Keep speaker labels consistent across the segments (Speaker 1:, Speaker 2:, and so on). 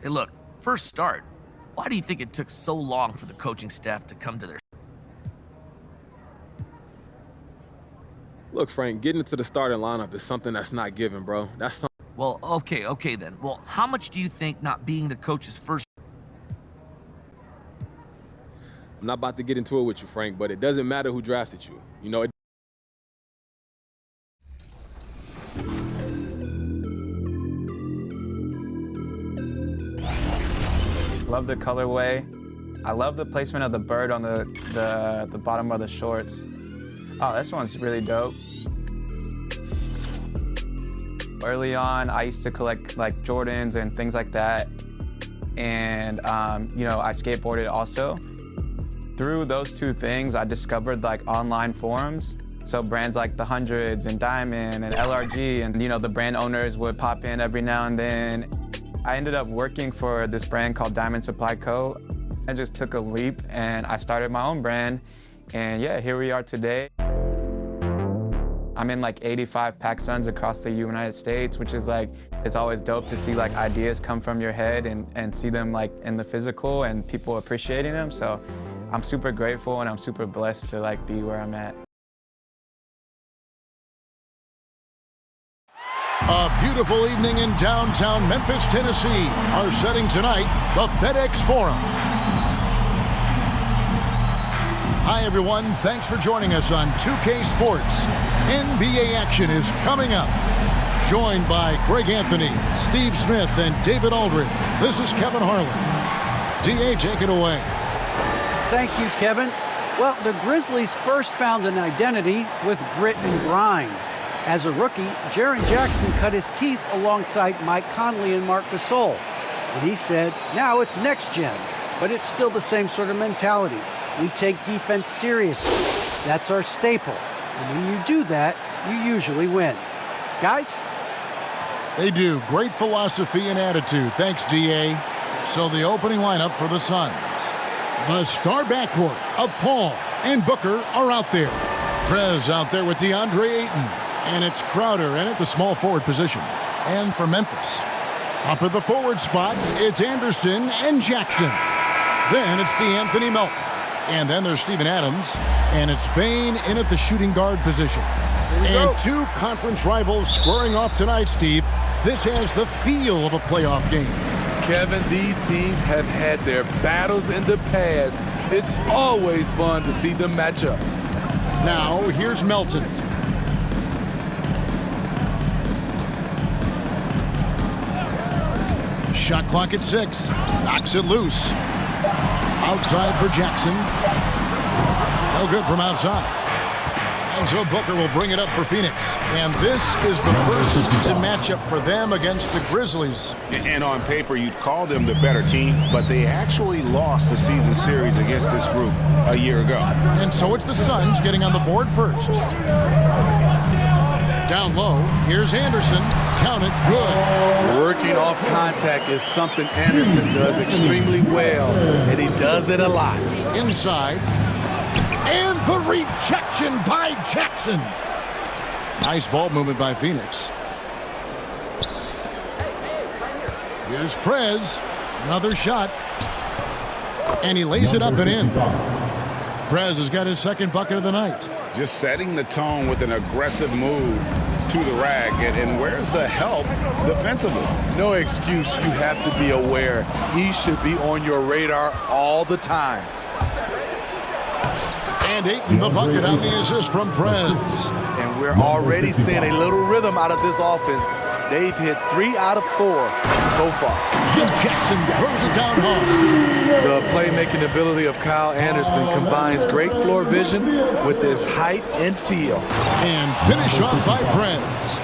Speaker 1: Hey, look, first start. Why do you think it took so long for the coaching staff to come to their...
Speaker 2: Look, Frank, getting into the starting lineup is something that's not given, bro. That's something.
Speaker 1: Well, okay then. Well, how much do you think not being the coach's first...
Speaker 2: I'm not about to get into it with you, Frank, but it doesn't matter who drafted you. You know,
Speaker 3: Love the colorway. I love the placement of the bird on the bottom of the shorts. Oh, this one's really dope. Early on, I used to collect like Jordans and things like that. And, you know, I skateboarded also. Through those two things, I discovered like online forums. So brands like The Hundreds and Diamond and LRG and, you know, the brand owners would pop in every now and then. I ended up working for this brand called Diamond Supply Co. I just took a leap and I started my own brand. And yeah, here we are today. I'm in like 85 PacSuns across the United States, which is like, it's always dope to see like ideas come from your head and see them like in the physical and people appreciating them. So I'm super grateful and I'm super blessed to like be where I'm at.
Speaker 4: A beautiful evening in downtown Memphis, Tennessee. Our setting tonight, the FedEx Forum. Hi, everyone. Thanks for joining us on 2K Sports. NBA action is coming up. Joined by Greg Anthony, Steve Smith, and David Aldridge. This is Kevin Harlan. D.A., take it away.
Speaker 5: Thank you, Kevin. Well, the Grizzlies first found an identity with grit and grind. As a rookie, Jaren Jackson cut his teeth alongside Mike Conley and Marc Gasol. And he said, now it's next gen, but it's still the same sort of mentality. We take defense seriously. That's our staple. And when you do that, you usually win. Guys?
Speaker 4: They do. Great philosophy and attitude. Thanks, D.A. So the opening lineup for the Suns. The star backcourt of Paul and Booker are out there. Prez out there with DeAndre Ayton. And it's Crowder in at the small forward position. And for Memphis, up at the forward spots, it's Anderson and Jackson. Then it's DeAnthony Melton. And then there's Steven Adams. And it's Bane in at the shooting guard position. And two conference rivals squaring off tonight, Steve. This has the feel of a playoff game.
Speaker 6: Kevin, these teams have had their battles in the past. It's always fun to see them match up.
Speaker 4: Now, here's Melton. Shot clock at 6. Knocks it loose. Outside for Jackson. No good from outside. And so Booker will bring it up for Phoenix. And this is the first season matchup for them against the Grizzlies.
Speaker 7: And on paper, you'd call them the better team, but they actually lost the season series against this group a year ago.
Speaker 4: And so it's the Suns getting on the board first. Down low, here's Anderson. Count it, good.
Speaker 6: Working off contact is something Anderson does extremely well, and he does it a lot.
Speaker 4: Inside. And the rejection by Jackson. Nice ball movement by Phoenix. Here's Prez. Another shot. And he lays it up and in. Prez has got his second bucket of the night.
Speaker 7: Just setting the tone with an aggressive move to the rack. And where's the help defensively?
Speaker 6: No excuse. You have to be aware. He should be on your radar all the time.
Speaker 4: And Ayton the bucket on the assist from Prez.
Speaker 6: And we're already seeing a little rhythm out of this offense. They've hit 3 out of 4 so far.
Speaker 4: And Jackson throws it down hard.
Speaker 6: The playmaking ability of Kyle Anderson combines great floor vision with his height and feel.
Speaker 4: And finish off by Prez.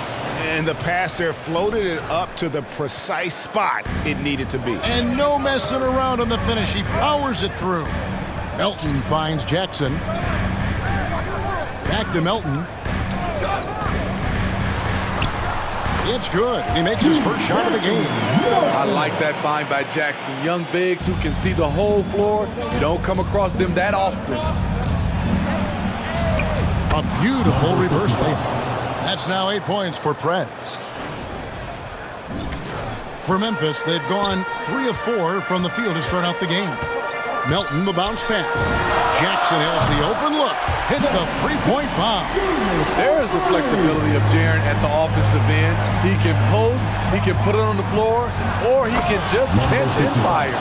Speaker 7: And the pass there floated it up to the precise spot it needed to be.
Speaker 4: And no messing around on the finish. He powers it through. Melton finds Jackson. Back to Melton. It's good. He makes his first shot of the game.
Speaker 6: I like that find by Jackson. Young bigs who can see the whole floor. You don't come across them that often.
Speaker 4: A beautiful reverse layup. That's now 8 points for Prez. For Memphis, they've gone 3 of 4 from the field to start out the game. Melton, the bounce pass. Jackson has the open look. Hits the three-point bomb.
Speaker 6: There's the flexibility of Jaren at the offensive end. He can post, he can put it on the floor, or he can just catch and fire.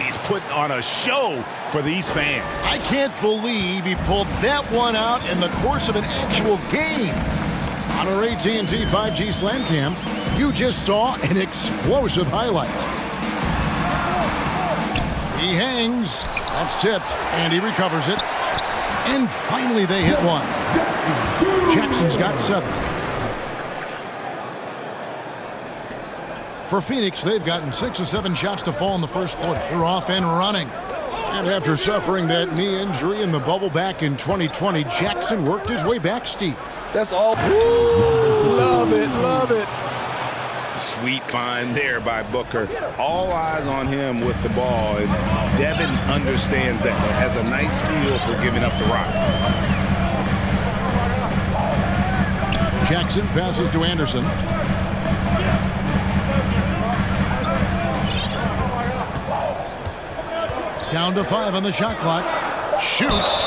Speaker 7: He's putting on a show for these fans.
Speaker 4: I can't believe he pulled that one out in the course of an actual game. On our AT&T 5G Slam Cam, you just saw an explosive highlight. He hangs. That's tipped, and he recovers it. And finally, they hit one. Jackson's got 7. For Phoenix, they've gotten 6 of 7 shots to fall in the first quarter. They're off and running. And after suffering that knee injury in the bubble back in 2020, Jackson worked his way back, Steve.
Speaker 6: That's all. Woo! Love it, love it.
Speaker 7: Sweet find there by Booker. All eyes on him with the ball. And Devin understands that. Has a nice feel for giving up the rock.
Speaker 4: Jackson passes to Anderson. Down to 5 on the shot clock. Shoots.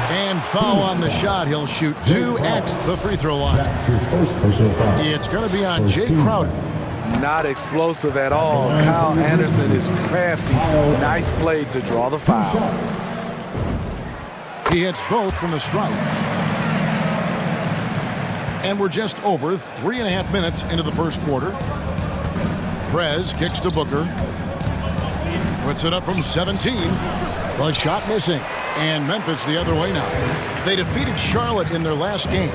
Speaker 4: And foul on the shot. He'll shoot 2 at the free throw line.
Speaker 8: That's his first personal foul.
Speaker 4: It's going to be on Jay Crowder.
Speaker 6: Not explosive at all. Kyle Anderson is crafty. Nice play to draw the foul.
Speaker 4: He hits both from the stripe. And we're just over 3.5 minutes into the first quarter. Prez kicks to Booker. Puts it up from 17. The shot missing. And Memphis the other way now. They defeated Charlotte in their last game.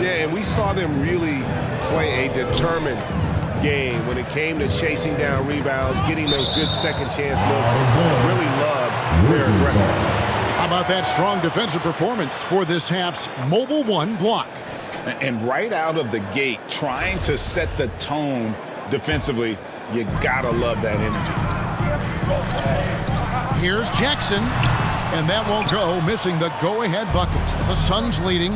Speaker 7: Yeah, and we saw them really play a determined game when it came to chasing down rebounds, getting those good second chance looks. Really loved their aggressiveness.
Speaker 4: How about that strong defensive performance for this half's Mobile One block?
Speaker 7: And right out of the gate, trying to set the tone defensively, you gotta love that energy.
Speaker 4: Here's Jackson. And that won't go, missing the go-ahead bucket. The Suns leading.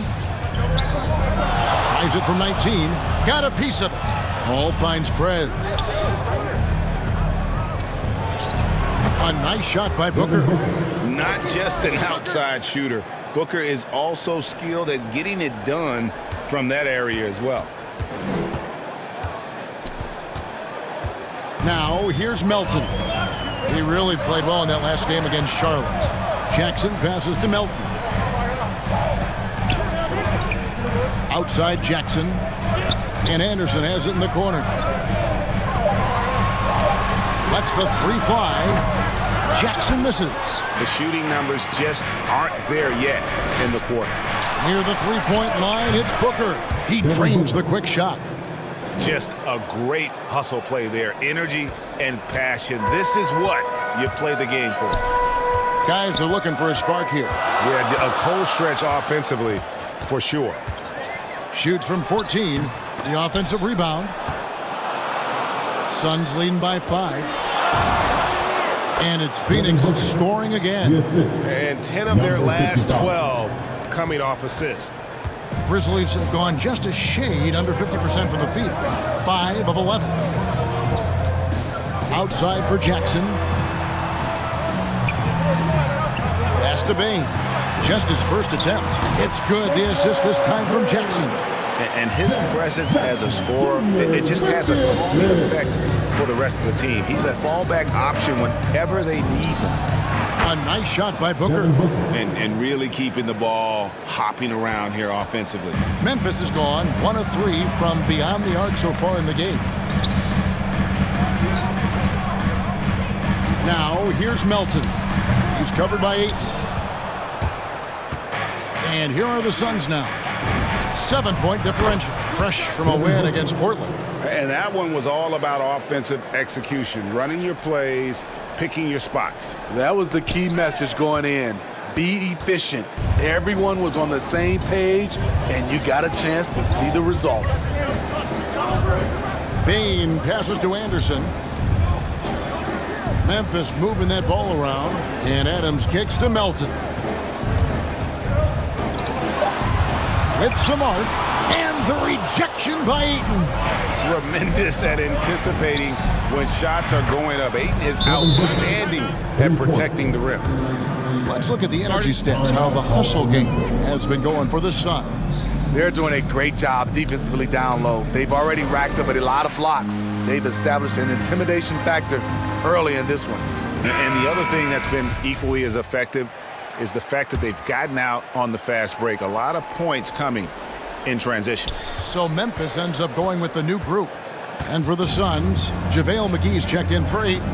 Speaker 4: Tries it from 19. Got a piece of it. Hall finds Prez. A nice shot by Booker.
Speaker 7: Not just an outside shooter. Booker is also skilled at getting it done from that area as well.
Speaker 4: Now, here's Melton. He really played well in that last game against Charlotte. Jackson passes to Melton. Outside Jackson. And Anderson has it in the corner. Lets the 3 fly. Jackson misses.
Speaker 7: The shooting numbers just aren't there yet in the quarter.
Speaker 4: Near the 3-point line, it's Booker. He drains the quick shot.
Speaker 7: Just a great hustle play there. Energy and passion. This is what you play the game for.
Speaker 4: Guys are looking for a spark here.
Speaker 7: Yeah, a cold stretch offensively for sure.
Speaker 4: Shoots from 14. The offensive rebound. Suns leading by 5. And it's Phoenix scoring again.
Speaker 7: And 10 of their last 12 coming off assists.
Speaker 4: Grizzlies have gone just a shade under 50% from the field. 5 of 11. Outside for Jackson. Pass to Bain. Just his first attempt. It's good. The assist this time from Jackson.
Speaker 7: And his presence as a scorer, it just has a calming effect for the rest of the team. He's a fallback option whenever they need him.
Speaker 4: A nice shot by Booker.
Speaker 7: And really keeping the ball hopping around here offensively.
Speaker 4: Memphis has gone 1 of 3 from beyond the arc so far in the game. Now, here's Melton. He's covered by 8. And here are the Suns now. 7-point differential. Fresh from a win against Portland.
Speaker 7: And that one was all about offensive execution. Running your plays, picking your spots.
Speaker 6: That was the key message going in. Be efficient. Everyone was on the same page, and you got a chance to see the results.
Speaker 4: Bain passes to Anderson. Memphis moving that ball around. And Adams kicks to Melton. with some arc, and the rejection by Ayton.
Speaker 7: Tremendous at anticipating when shots are going up. Ayton is outstanding at protecting the rim.
Speaker 4: Let's look at the energy stats, how the hustle game has been going for the Suns.
Speaker 6: They're doing a great job defensively down low. They've already racked up a lot of blocks. They've established an intimidation factor early in this one.
Speaker 7: And the other thing that's been equally as effective is the fact that they've gotten out on the fast break. A lot of points coming in transition.
Speaker 4: So Memphis ends up going with the new group. And for the Suns, JaVale McGee's checked in for Ayton.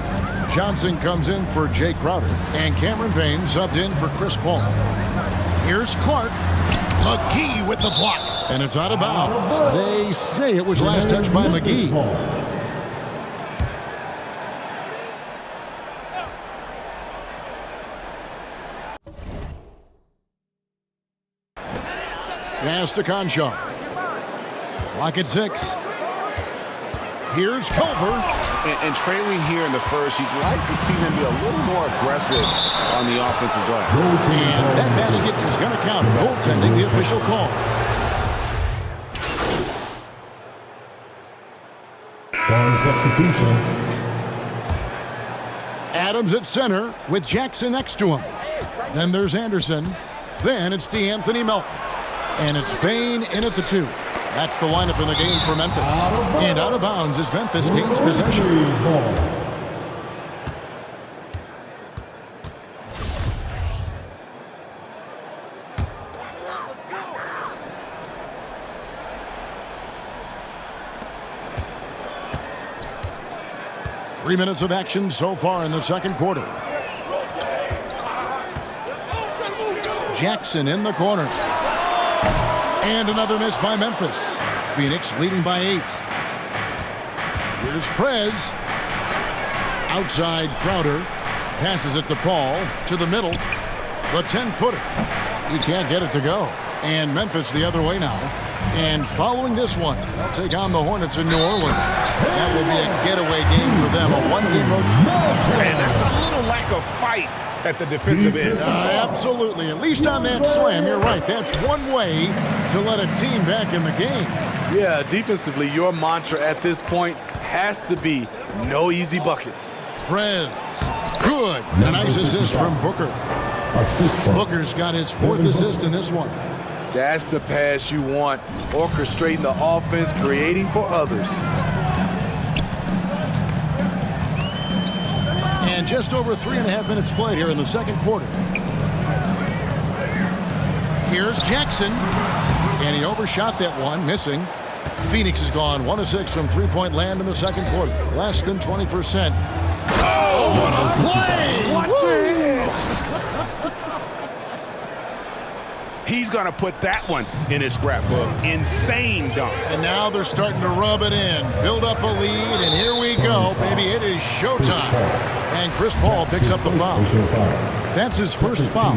Speaker 4: Johnson comes in for Jay Crowder. And Cameron Payne subbed in for Chris Paul. Here's Clark. McGee with the block. And it's out of bounds. They say it was last touched by McGee. Pass to Conchar. Clock at 6. Here's Culver.
Speaker 7: And trailing here in the first, you'd like to see them be a little more aggressive on the offensive glass.
Speaker 4: And that basket is going to count. Goaltending, the official call.
Speaker 8: Substitution.
Speaker 4: Adams at center with Jackson next to him. Then there's Anderson. Then it's DeAnthony Melton. And it's Payne in at the 2. That's the lineup in the game for Memphis. And out of bounds as Memphis gains possession. 3 minutes of action so far in the second quarter. Jackson in the corner. And another miss by Memphis. Phoenix leading by 8. Here's Prez. Outside Crowder. Passes it to Paul. To the middle. The 10-footer. He can't get it to go. And Memphis the other way now. And following this one, they'll take on the Hornets in New Orleans. That will be a getaway game for them. A one-game road trip.
Speaker 7: And that's a little lack of fight at the defensive end.
Speaker 4: Absolutely. At least on that slam, you're right. That's one way to let a team back in the game.
Speaker 6: Yeah, defensively, your mantra at this point has to be no easy buckets.
Speaker 4: Prez. Good. A nice assist from Booker. Booker's got his 4th assist in this one.
Speaker 6: That's the pass you want. Orchestrating the offense, creating for others.
Speaker 4: And just over 3.5 minutes played here in the second quarter. Here's Jackson. And he overshot that one, missing. Phoenix has gone 1 of 6 from three-point land in the second quarter. Less than 20%. Oh, what a play!
Speaker 6: Watch it!
Speaker 7: He's going to put that one in his scrapbook. Insane dunk.
Speaker 4: And now they're starting to rub it in. Build up a lead, and here we go. Baby, it is showtime. And Chris Paul picks up the foul. That's his first foul.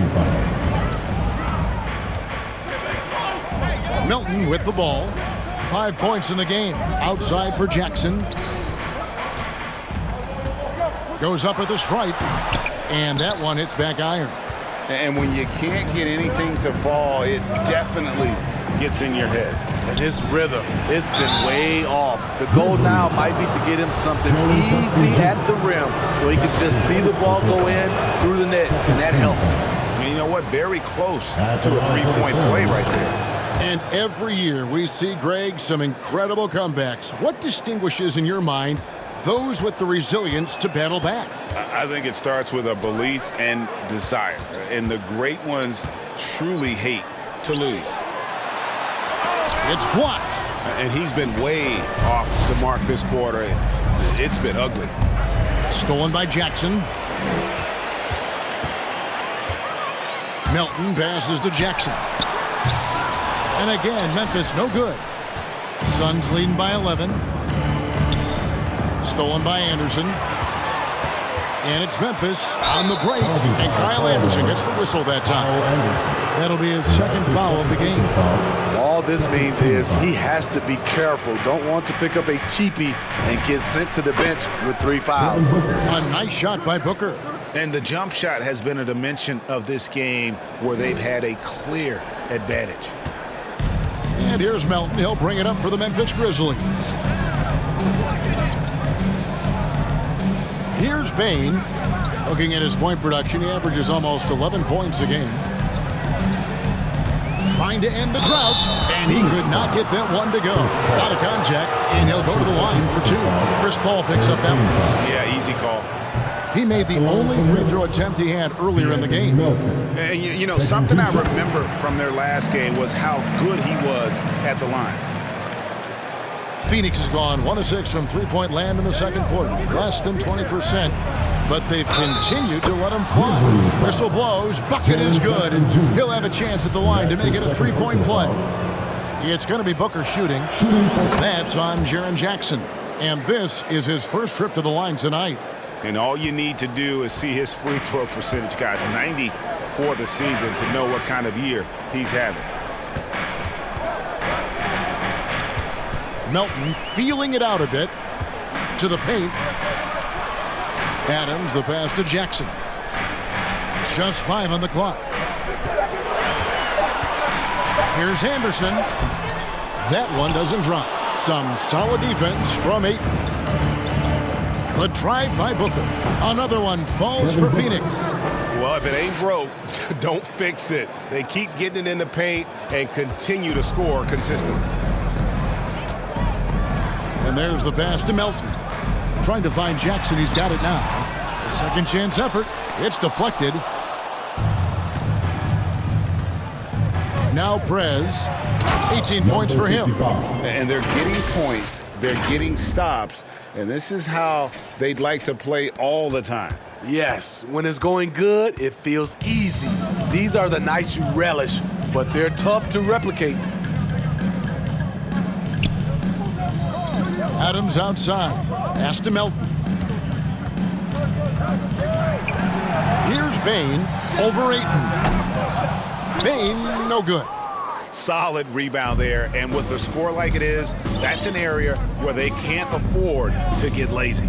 Speaker 4: Milton with the ball. 5 points in the game. Outside for Jackson. Goes up at the stripe. And that one hits back iron.
Speaker 7: And when you can't get anything to fall, it definitely gets in your head.
Speaker 6: And his rhythm, it's been way off. The goal now might be to get him something easy at the rim so he can just see the ball go in through the net, and that helps.
Speaker 7: And you know what? Very close to a three-point play right there.
Speaker 4: And every year we see, Greg, some incredible comebacks. What distinguishes, in your mind, those with the resilience to battle back?
Speaker 7: I think it starts with a belief and desire. And the great ones truly hate to lose.
Speaker 4: It's blocked.
Speaker 7: And he's been way off the mark this quarter. It's been ugly.
Speaker 4: Stolen by Jackson. Melton passes to Jackson. And again, Memphis no good. Suns leading by 11. Stolen by Anderson. And it's Memphis on the break. And Kyle Anderson gets the whistle that time. That'll be his second foul of the game.
Speaker 6: All this means is he has to be careful. Don't want to pick up a cheapie and get sent to the bench with 3 fouls.
Speaker 4: A nice shot by Booker.
Speaker 7: And the jump shot has been a dimension of this game where they've had a clear advantage.
Speaker 4: And here's Melton. He'll bring it up for the Memphis Grizzlies. Here's Bain. Looking at his point production, he averages almost 11 points a game. Trying to end the drought, and he could not get that one to go. Out of contact, and he'll go to the line for 2. Chris Paul picks up that one.
Speaker 7: Yeah, easy call.
Speaker 4: He made the only free throw attempt he had earlier in the game.
Speaker 8: And you know, something I remember from their last game was how good he was at the line.
Speaker 4: Phoenix has gone 1 of 6 from three-point land in the second quarter, less than 20%, but they've continued to let him fly. Whistle blows, bucket is good, and he'll have a chance at the line to make it a three-point play. It's going to be Booker shooting. That's on Jaren Jackson, and this is his first trip to the line tonight.
Speaker 8: And all you need to do is see his free throw percentage, guys. 90 for the season to know what kind of year he's having.
Speaker 4: Melton feeling it out a bit to the paint. Adams, the pass to Jackson. Just 5 on the clock. Here's Anderson. That one doesn't drop. Some solid defense from Ayton. The drive by Booker. Another one falls for Phoenix.
Speaker 7: Well, if it ain't broke, don't fix it. They keep getting it in the paint and continue to score consistently.
Speaker 4: And there's the pass to Melton. Trying to find Jackson. He's got it now. A second chance effort. It's deflected. Now Prez. 18 points for him.
Speaker 8: And they're getting points. They're getting stops. And this is how they'd like to play all the time.
Speaker 6: Yes, when it's going good, it feels easy. These are the nights you relish, but they're tough to replicate.
Speaker 4: Adams outside. Pass to Melton. Here's Bain over Ayton. Bain, no good.
Speaker 8: Solid rebound there, and with the score like it is, that's an area where they can't afford to get lazy.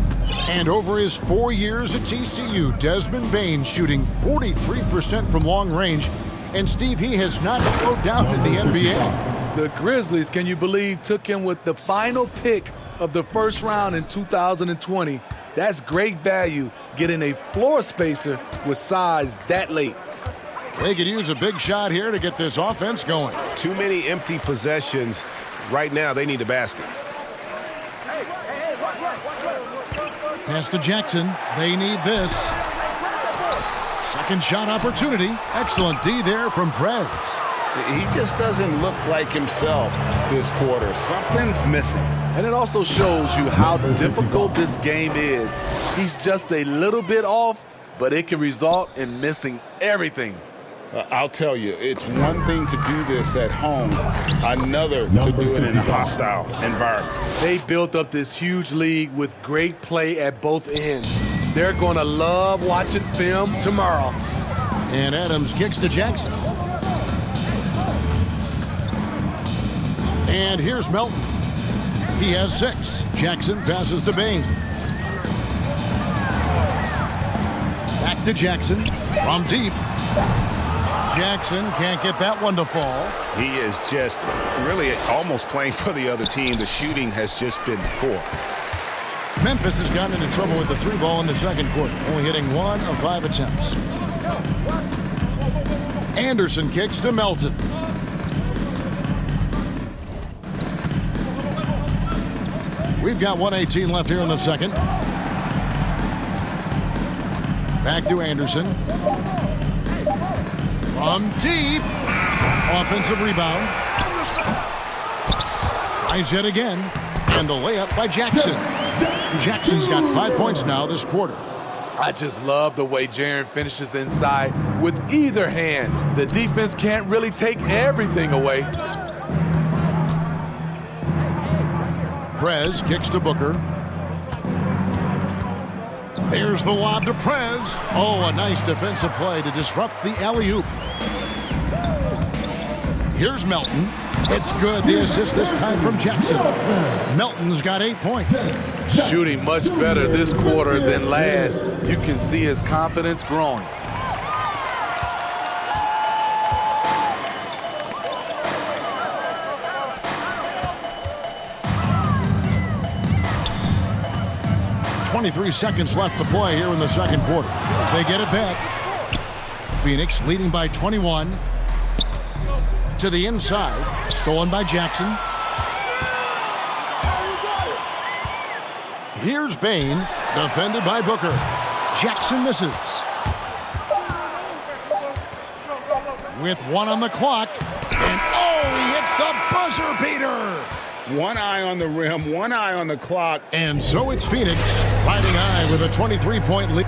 Speaker 4: And over his 4 years at TCU, Desmond Bain shooting 43% from long range. And Steve, he has not slowed down in the NBA.
Speaker 6: The Grizzlies, can you believe, took him with the final pick of the first round in 2020. That's great value, getting a floor spacer with size that late.
Speaker 4: They could use a big shot here to get this offense going.
Speaker 7: Too many empty possessions. Right now, they need a basket.
Speaker 4: Pass to Jackson. They need this. Second shot opportunity. Excellent D there from Prez.
Speaker 8: He just doesn't look like himself this quarter. Something's missing.
Speaker 6: And it also shows you how difficult this game is. He's just a little bit off, but it can result in missing everything.
Speaker 8: I'll tell you, it's one thing to do this at home, another to do it in a hostile environment.
Speaker 6: They built up this huge league with great play at both ends. They're going to love watching film tomorrow.
Speaker 4: And Adams kicks to Jackson. And here's Melton. He has 6. Jackson passes to Bain. Back to Jackson from deep. Jackson can't get that one to fall.
Speaker 8: He is just really almost playing for the other team. The shooting has just been poor.
Speaker 4: Memphis has gotten into trouble with the 3 ball in the second quarter, only hitting 1 of 5 attempts. Anderson kicks to Melton. We've got 1:18 left here in the second. Back to Anderson. From deep. Offensive rebound. Tries yet again. And the layup by Jackson. Jackson's got 5 points now this quarter.
Speaker 6: I just love the way Jaren finishes inside with either hand. The defense can't really take everything away.
Speaker 4: Prez kicks to Booker. There's the lob to Prez. Oh, a nice defensive play to disrupt the alley-oop. Here's Melton. It's good. The assist this time from Jackson. Melton's got 8 points.
Speaker 6: Shooting much better this quarter than last. You can see his confidence growing.
Speaker 4: 23 seconds left to play here in the second quarter. They get it back. Phoenix leading by 21. To the inside. Stolen by Jackson. Here's Bain. Defended by Booker. Jackson misses. With 1 on the clock. And he hits the buzzer beater.
Speaker 8: One eye on the rim, one eye on the clock.
Speaker 4: And so it's Phoenix riding high with a 23-point lead.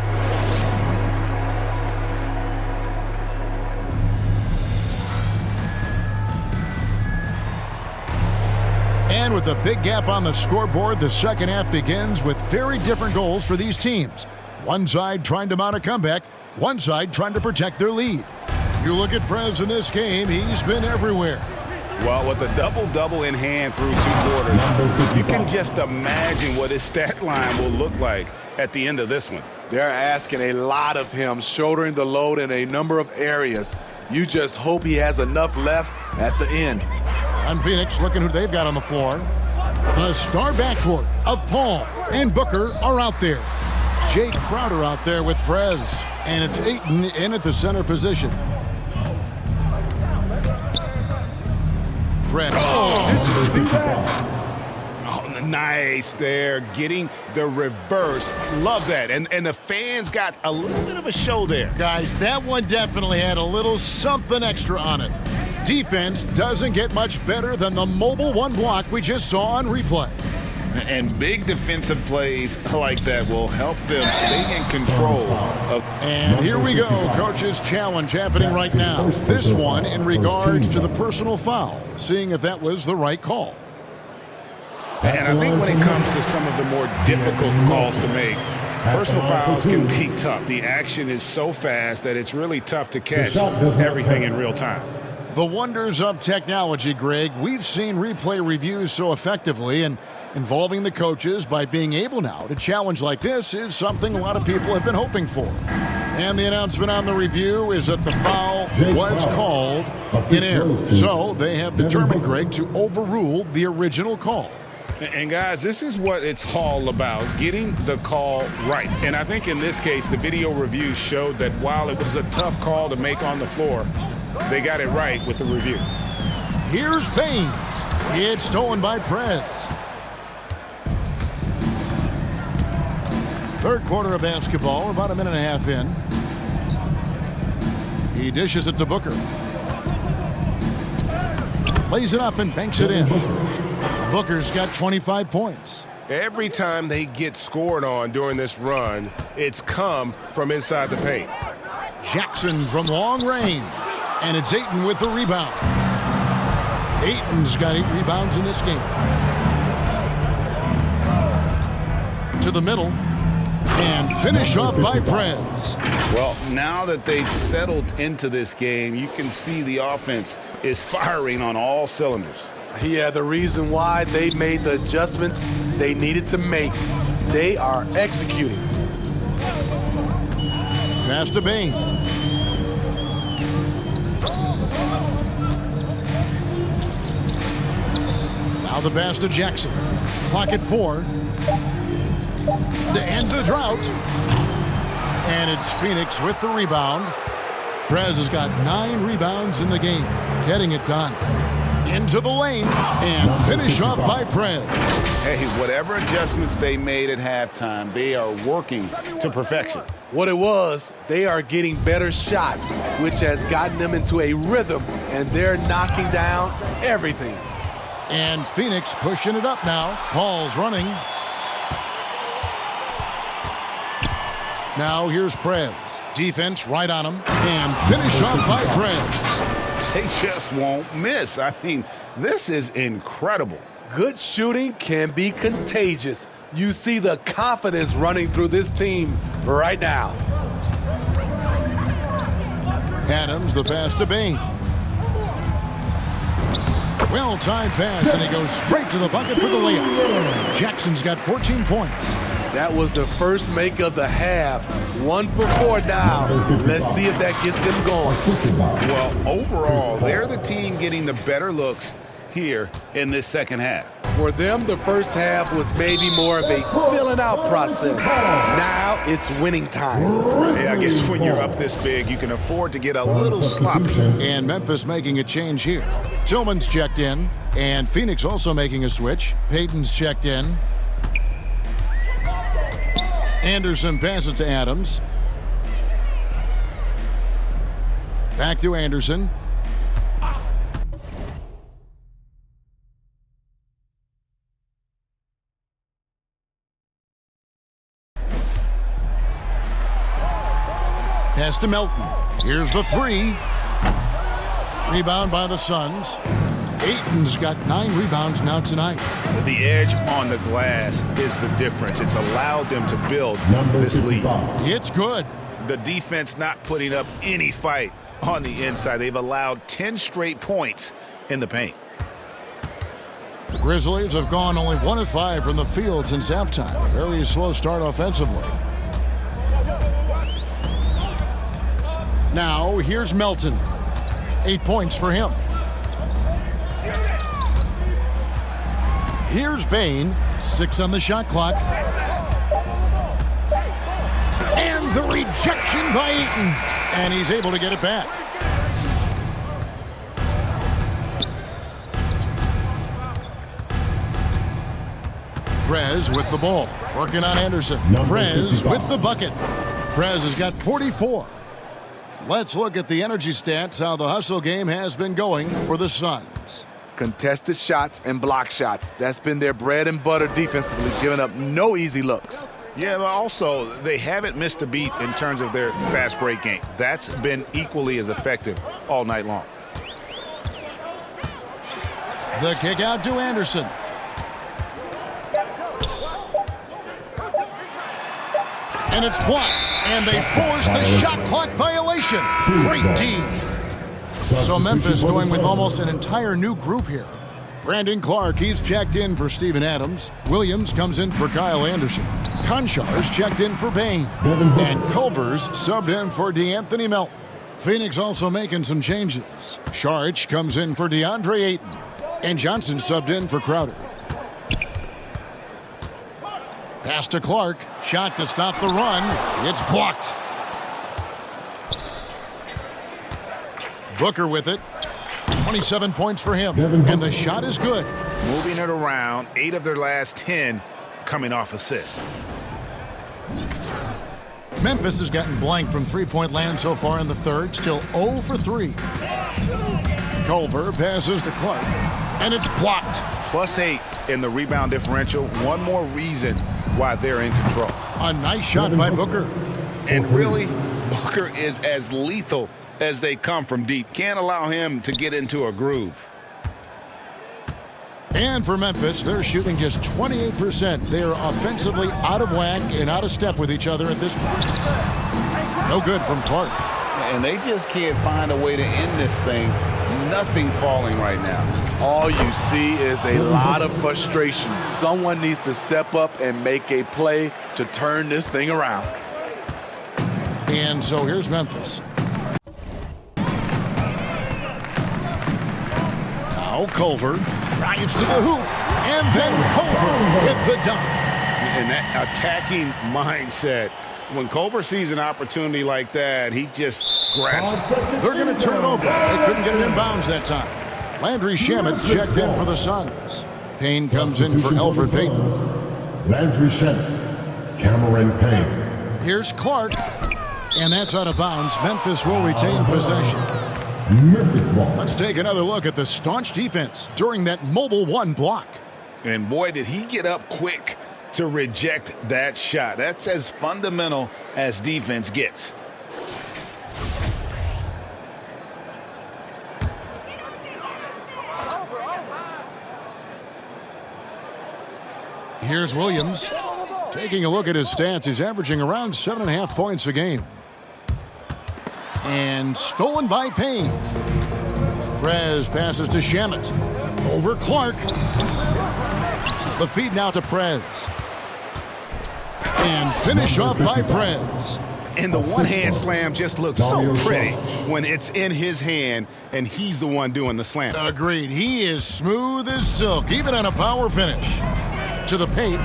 Speaker 4: And with a big gap on the scoreboard, the second half begins with very different goals for these teams. One side trying to mount a comeback, one side trying to protect their lead. You look at Prez in this game, he's been everywhere.
Speaker 8: Well, with a double-double in hand through 2 quarters, you can just imagine what his stat line will look like at the end of this one.
Speaker 6: They're asking a lot of him, shouldering the load in a number of areas. You just hope he has enough left at the end.
Speaker 4: And Phoenix, looking who they've got on the floor. The star backcourt of Paul and Booker are out there. Jay Crowder out there with Prez. And it's Ayton in at the center position. Prez.
Speaker 6: Did you see that?
Speaker 8: Oh, nice there, getting the reverse. Love that. And the fans got a little bit of a show there.
Speaker 4: Guys, that one definitely had a little something extra on it. Defense doesn't get much better than the mobile 1 block we just saw on replay.
Speaker 8: And big defensive plays like that will help them stay in control of.
Speaker 4: And here we go, coach's challenge happening right now. This one in regards to the personal foul, seeing if that was the right call.
Speaker 8: And I think when it comes to some of the more difficult calls to make, personal fouls can be tough. The action is so fast that it's really tough to catch everything in real time.
Speaker 4: The wonders of technology, Greg. We've seen replay reviews so effectively, and involving the coaches by being able now to challenge like this is something a lot of people have been hoping for. And the announcement on the review is that the foul was called in error. So they have determined, Greg, to overrule the original call.
Speaker 8: And guys, this is what it's all about, getting the call right. And I think in this case, the video review showed that while it was a tough call to make on the floor, they got it right with the review.
Speaker 4: Here's Bain. It's stolen by Prez. Third quarter of basketball, about a minute and a half in. He dishes it to Booker. Lays it up and banks it in. Booker's got 25 points.
Speaker 7: Every time they get scored on during this run, it's come from inside the paint.
Speaker 4: Jackson from long range. And it's Ayton with the rebound. Ayton's got 8 rebounds in this game. To the middle. And finished off by Prez.
Speaker 8: Well, now that they've settled into this game, you can see the offense is firing on all cylinders.
Speaker 6: Yeah, the reason why they made the adjustments they needed to make. They are executing.
Speaker 4: Pass to Bain. Now the pass to Jackson. Clock at 4. To end the drought. And it's Phoenix with the rebound. Prez has got 9 rebounds in the game. Getting it done. Into the lane. And finished off by Prez.
Speaker 8: Hey, whatever adjustments they made at halftime, they are working to perfection.
Speaker 6: What it was, they are getting better shots, which has gotten them into a rhythm, and they're knocking down everything.
Speaker 4: And Phoenix pushing it up now. Paul's running. Now here's Prez. Defense right on him. And finished off by Prez.
Speaker 8: They just won't miss. I mean, this is incredible.
Speaker 6: Good shooting can be contagious. You see the confidence running through this team right now.
Speaker 4: Adams, the pass to Bain. Well-timed pass, and he goes straight to the bucket for the layup. Jackson's got 14 points.
Speaker 6: That was the first make of the half. 1 for 4 now. Let's see if that gets them going.
Speaker 8: Well, overall, they're the team getting the better looks here in this second half.
Speaker 6: For them, the first half was maybe more of a filling out process. Now it's winning time.
Speaker 8: Hey, I guess when you're up this big, you can afford to get a little sloppy.
Speaker 4: And Memphis making a change here. Tillman's checked in, and Phoenix also making a switch. Payton's checked in. Anderson passes to Adams. Back to Anderson. Pass to Melton. Here's the three. Rebound by the Suns. Ayton's got 9 rebounds now tonight.
Speaker 8: The edge on the glass is the difference. It's allowed them to build this lead.
Speaker 4: It's good.
Speaker 8: The defense not putting up any fight on the inside. They've allowed 10 straight points in the paint.
Speaker 4: The Grizzlies have gone only 1 of 5 from the field since halftime. A very slow start offensively. Now, here's Melton. 8 points for him. Here's Bane. 6 on the shot clock. And the rejection by Ayton. And he's able to get it back. Prez with the ball. Working on Anderson. Prez with the bucket. Prez has got 44. Let's look at the energy stats, how the hustle game has been going for the Suns.
Speaker 6: Contested shots and block shots. That's been their bread and butter defensively, giving up no easy looks.
Speaker 8: Yeah, but also they haven't missed a beat in terms of their fast break game. That's been equally as effective all night long.
Speaker 4: The kick out to Anderson. And it's blocked, and they force the shot clock violation. Great team. So Memphis going with almost an entire new group here. Brandon Clark, he's checked in for Steven Adams. Williams comes in for Kyle Anderson. Konchar's checked in for Bane. And Culver's subbed in for DeAnthony Melton. Phoenix also making some changes. Saric comes in for DeAndre Ayton. And Johnson subbed in for Crowder. Pass to Clark. Shot to stop the run. It's blocked. Booker with it. 27 points for him. And the shot is good.
Speaker 8: Moving it around, 8 of their last 10 coming off assists.
Speaker 4: Memphis has gotten blank from three-point land so far in the third. Still 0 for 3. Culver passes to Clark. And it's blocked.
Speaker 8: +8 in the rebound differential. One more reason why they're in control.
Speaker 4: A nice shot by Booker.
Speaker 8: And really, Booker is as lethal as they come from deep. Can't allow him to get into a groove.
Speaker 4: And for Memphis, they're shooting just 28%. They're offensively out of whack and out of step with each other at this point. No good from Clark.
Speaker 8: And they just can't find a way to end this thing. Nothing falling right now.
Speaker 6: All you see is a lot of frustration. Someone needs to step up and make a play to turn this thing around.
Speaker 4: And so here's Memphis. Now Culver drives to the hoop. And then Culver with the dunk.
Speaker 8: And that attacking mindset. When Culver sees an opportunity like that, he just grabs it.
Speaker 4: They're going to turn it over. They couldn't get it in bounds that time. Landry Shamit's checked in for the Suns. Payne comes in for Elfrid Payton.
Speaker 9: Landry Shamet, Cameron Payne.
Speaker 4: Here's Clark. And that's out of bounds. Memphis will retain possession.
Speaker 9: Memphis ball.
Speaker 4: Let's take another look at the staunch defense during that mobile 1 block.
Speaker 8: And boy, did he get up quick to reject that shot. That's as fundamental as defense gets.
Speaker 4: Here's Williams. Taking a look at his stats, he's averaging around 7.5 points a game. And stolen by Payne. Prez passes to Shamet. Over Clark. The feed now to Prez. And finished off by Prez.
Speaker 7: And the one-hand slam just looks so pretty when it's in his hand and he's the one doing the slam.
Speaker 4: Agreed. He is smooth as silk, even on a power finish. To the paint.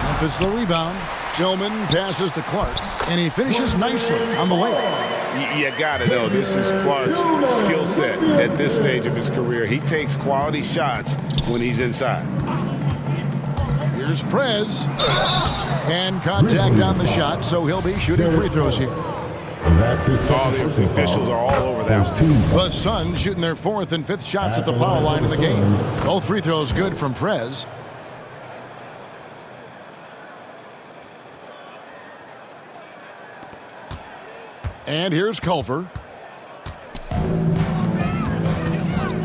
Speaker 4: Memphis the rebound. Tillman passes to Clark, and he finishes nicely on the layup.
Speaker 7: You gotta know, this is Clark's skill set at this stage of his career. He takes quality shots when he's inside.
Speaker 4: Here's Prez. And contact on the shot, so he'll be shooting free throws here.
Speaker 9: That's his
Speaker 7: All the officials are all over that one.
Speaker 4: The Suns shooting their 4th and 5th shots at the foul line in the game. Both free throws good from Prez. And here's Culver.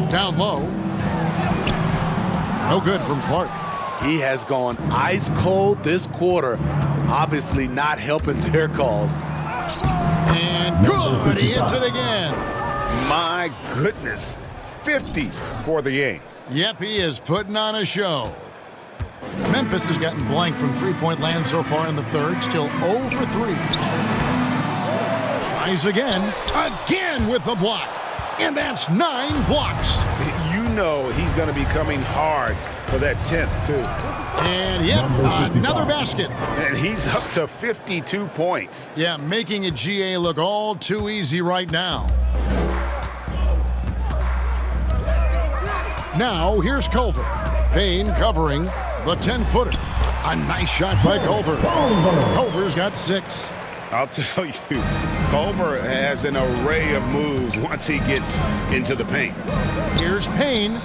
Speaker 4: Down low. No good from Clark.
Speaker 6: He has gone ice cold this quarter, obviously not helping their cause.
Speaker 4: And good, he hits it again.
Speaker 7: My goodness, 50 for the game.
Speaker 4: Yep, he is putting on a show. Memphis has gotten blank from three-point land so far in the third, still 0 for 3. Tries again with the block. And that's 9 blocks.
Speaker 7: You know he's going to be coming hard for that 10th, too.
Speaker 4: And, yep, another basket.
Speaker 7: And he's up to 52 points.
Speaker 4: Yeah, making a GA look all too easy right now. Now, here's Culver. Payne covering the 10-footer. A nice shot by Culver. Culver's got 6.
Speaker 7: I'll tell you, Culver has an array of moves once he gets into the paint.
Speaker 4: Here's Payne.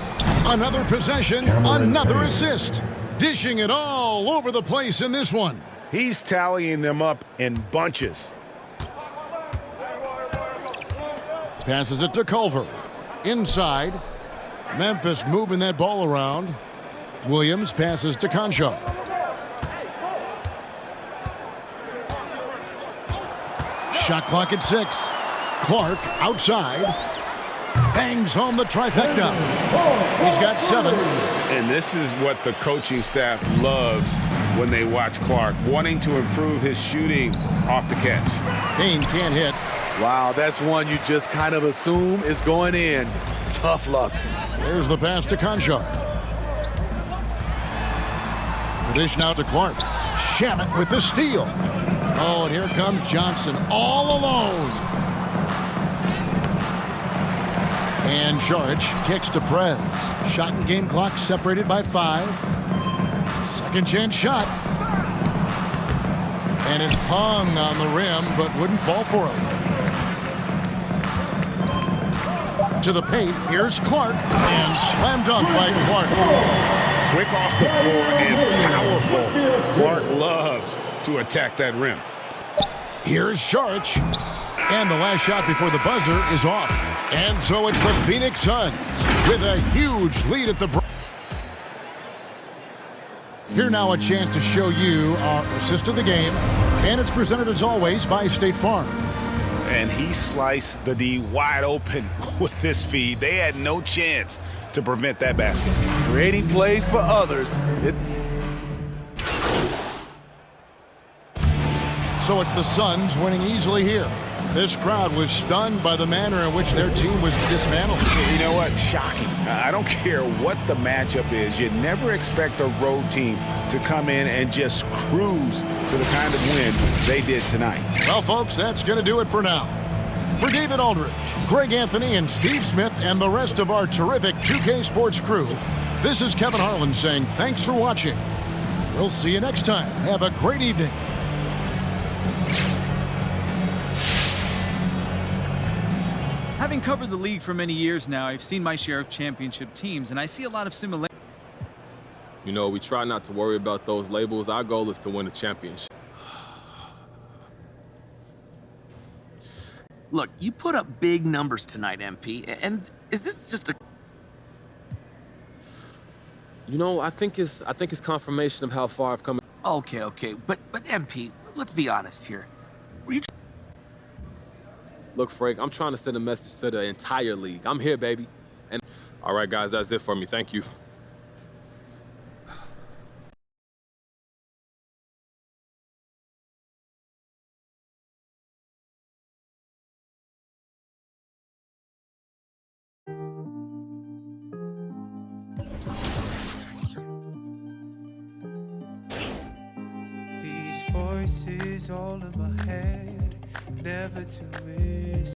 Speaker 4: Another possession, another assist. Dishing it all over the place in this one.
Speaker 7: He's tallying them up in bunches.
Speaker 4: Passes it to Culver. Inside. Memphis moving that ball around. Williams passes to Concho. Shot clock at 6. Clark outside. Bangs home the trifecta. He's got 7.
Speaker 7: And this is what the coaching staff loves when they watch Clark, wanting to improve his shooting off the catch.
Speaker 4: Payne can't hit.
Speaker 6: Wow, that's one you just kind of assume is going in. Tough luck.
Speaker 4: There's the pass to Concho. The dish now to Clark. Shamet with the steal. Oh, and here comes Johnson all alone. And Saric kicks to Prez. Shot and game clock separated by 5. Second chance shot. And it hung on the rim, but wouldn't fall for him. To the paint, here's Clark. And slam dunk by Clark.
Speaker 7: Quick off the floor and powerful. Clark loves to attack that rim.
Speaker 4: Here's Saric. And the last shot before the buzzer is off. And so it's the Phoenix Suns with a huge lead at the break. Here now a chance to show you our assist of the game. And it's presented as always by State Farm.
Speaker 7: And he sliced the D wide open with this feed. They had no chance to prevent that basket.
Speaker 6: Creating plays for others.
Speaker 4: So it's the Suns winning easily here. This crowd was stunned by the manner in which their team was dismantled.
Speaker 7: You know what? Shocking. I don't care what the matchup is. You never expect a road team to come in and just cruise to the kind of win they did tonight.
Speaker 4: Well, folks, that's going to do it for now. For David Aldridge, Greg Anthony, and Steve Smith, and the rest of our terrific 2K Sports crew, this is Kevin Harlan saying thanks for watching. We'll see you next time. Have a great evening.
Speaker 10: Having covered the league for many years now, I've seen my share of championship teams, and I see a lot of similarities.
Speaker 2: You know, we try not to worry about those labels. Our goal is to win a championship.
Speaker 1: Look, you put up big numbers tonight, MP, and is this just a...
Speaker 2: You know, I think it's confirmation of how far I've come.
Speaker 1: Okay, but MP, let's be honest here. Were you...
Speaker 2: Look, Frank, I'm trying to send a message to the entire league. I'm here, baby. And all right, guys, that's it for me. Thank you.
Speaker 11: These voices all in my head, never to wish.